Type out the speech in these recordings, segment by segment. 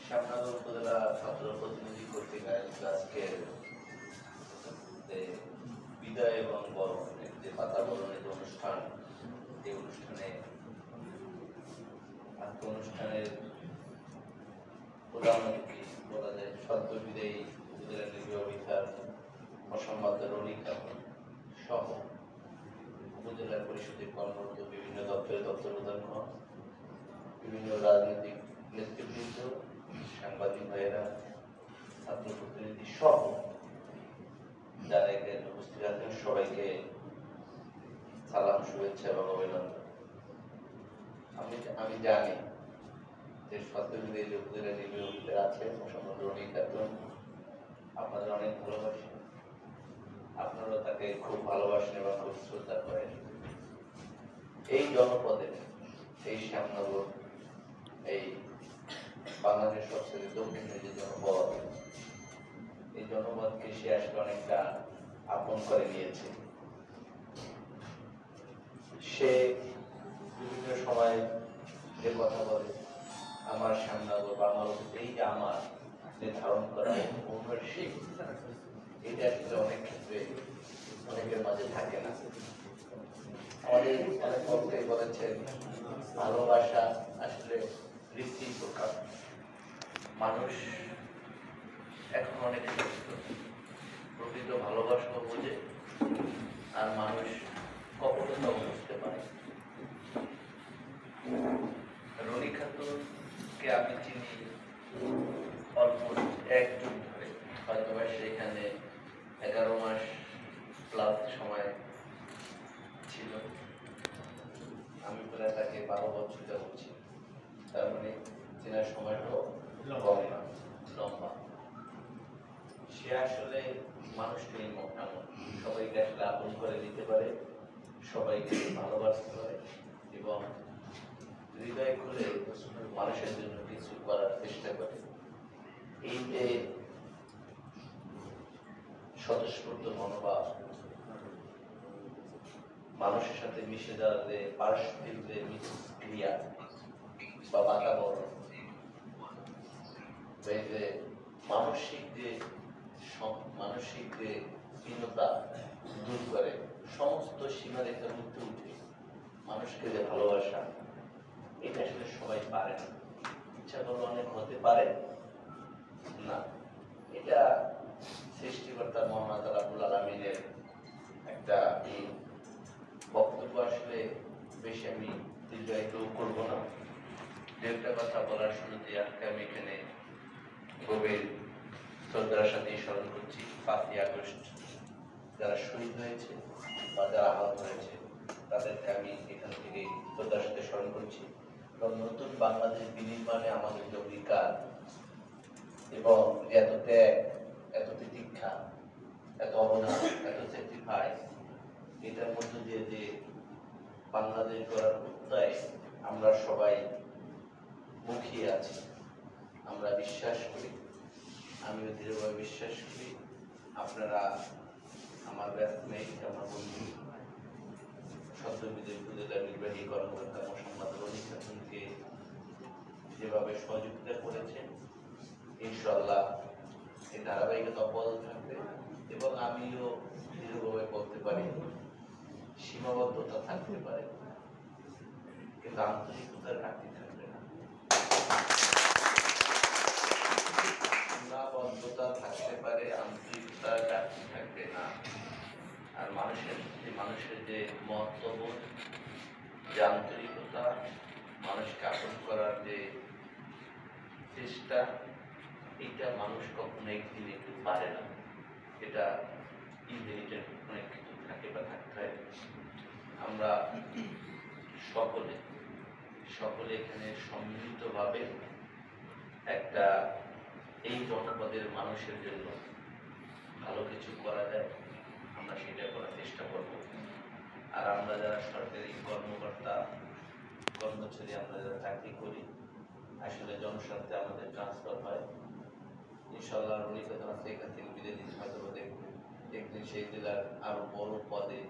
শ্যামনগর উপজেলা ছাত্র প্রতিনিধি কর্তৃক আয়োজিত আজকের বিদায় এবং বরণের যে বাতাবরণের অনুষ্ঠান, এই অনুষ্ঠানের প্রধান অতিথি বলা যায় সদ্য বিদায়ী উপজেলা নির্বাহী অফিসার অসম্মানিত রনিক সহ উপজেলা পরিষদের কর্মরত বিভিন্ন দপ্তরের দপ্তর প্রধান, বিভিন্ন রাজনৈতিক নেতৃবৃন্দ, সাংবাদিক ভাইয়েরা, ছাত্র প্রতিনিধি সহ যারা এখানে উপস্থিত আছেন সবাইকে সালাম, শুভেচ্ছা এবং অভিনন্দন। আমি জানি যে সত্যবিদে যে উপজেলা নির্বাহী অফিসার আছেন অসম্মানিত রনিক আপনাদের অনেক ভালোবাসেন, আপনারা তাকে খুব ভালোবাসেন এবং খুব শ্রদ্ধা করেন। এই জনপদে, এই শ্যামনগর, এই বাংলাদেশ সবচেয়ে দক্ষিণের যে জনপদ, এই জনপদকে সে আসলে অনেকটা আপন করে নিয়েছে। সে বিভিন্ন সময় যে কথা বলে, আমার শ্যামনগর বা আমার এই যে আমার যে ধারণ করা ঔনসিক, এটা আসলে অনেক ক্ষেত্রে অনেকের মাঝে থাকে না। আমাদের অনেক বক্তাই বলেছেন ভালোবাসা আসলে বৃত্তির প্রকার। মানুষ এখন অনেক প্রকৃত ভালোবাসা বোঝে, আর মানুষ কপটতাও বুঝতে পারে। রনি খাতুনকে আমি চিনি অলমোস্ট 1 যুগ ধরে, হয়তো সেখানে 11 মাস প্লাস সময় ছিল। আমি প্রায় তাকে 12 বছর যাচ্ছি, তার মানে চেনার সময়টাও কম না, লম্বা। সে আসলে মানুষকে এমন সবাইকে আসলে আপন করে দিতে পারে, সবাইকে ভালোবাসতে পারে এবং হৃদয় খুলে মানুষের জন্য কিছু করার চেষ্টা করে। এই যে স্বতঃস্ফূর্ত মনোভাব, মানুষের সাথে মিশে যাওয়ার যে পারস্পরিক যে মিথস্ক্রিয়া বা বাতাবরণ, এই যে মানসিক যে হীনতা দূর করে, সমস্ত সীমারেখার মধ্যে উঠে মানুষকে যে ভালোবাসা, এটা আসলে সবাই পারে না। ইচ্ছা করলে অনেক হতে পারে না। এটা সৃষ্টিকর্তা মহান রাব্বুল আলামিনের একটা বক্তব্য। আসলে বেশি আমি দীর্ঘায়িত করবো না। একটা কথা বলার শুরুতে আজকে আমি এখানে গভীর শ্রদ্ধার সাথে স্মরণ করছি 5ই আগস্ট যারা শহীদ হয়েছে বা যারা আহত হয়েছে, তাদেরকে আমি এখান থেকে শ্রদ্ধার সাথে স্মরণ করছি। এবং নতুন বাংলাদেশ বিনির্মাণে আমাদের যে অধিকার এবং এত ত্যাগ, এত প্রতীক্ষা, এত অবদান, এত স্যাক্রিফাইস, এটার মধ্য দিয়ে যে বাংলাদেশ গড়ার প্রত্যয় আমরা সবাই মুখিয়ে আছি। আমরা বিশ্বাস করি, আমিও দৃঢ়ভাবে বিশ্বাস করি, আপনারা আমার ব্যাচমেট, আমার বন্ধু, সদ্যবিদায়ী উপজেলা নির্বাহী কর্মকর্তা অসম্মানিত রনিক খাতুনকে যেভাবে সহযোগিতা করেছেন, ইনশাআল্লাহ এই ধারাবাহিকতা অব্যাহত থাকবে। এবং আমিও দৃঢ়ভাবে বলতে পারি, সীমাবদ্ধতা থাকতে পারে কিন্তু আন্তরিকতার ঘাটতি থাকবে না, সীমাবদ্ধতা থাকতে পারে, আন্তরিকতার ঘাটতি থাকবে না। আর মানুষের যে মহত্ববোধ, যে আন্তরিকতা, মানুষকে আপন করার যে চেষ্টা, এটা মানুষ কখনো একদিনে একটু পারে না। এটা ইনহেরিটেড অনেক কিছু থাকে বা থাকতে হয়। আমরা সকলে এখানে সম্মিলিতভাবে একটা এই জনপদের মানুষের জন্য ভালো কিছু করা যায়, আমরা সেটা করার চেষ্টা করব। আর আমরা যারা সরকারি কর্মকর্তা কর্মচারী, আমরা যারা চাকরি করি, আসলে জনস্বার্থে আমাদের ট্রান্সফার হয়। ইনশাআল্লাহ রনিক খাতুন এখান থেকে বিদায় দিতে হয়তো দেখবেন সেই জেলার আরো বড় পদে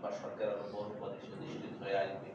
বা সরকার আরো বড় পদে প্রতিষ্ঠিত হয়ে আসবে।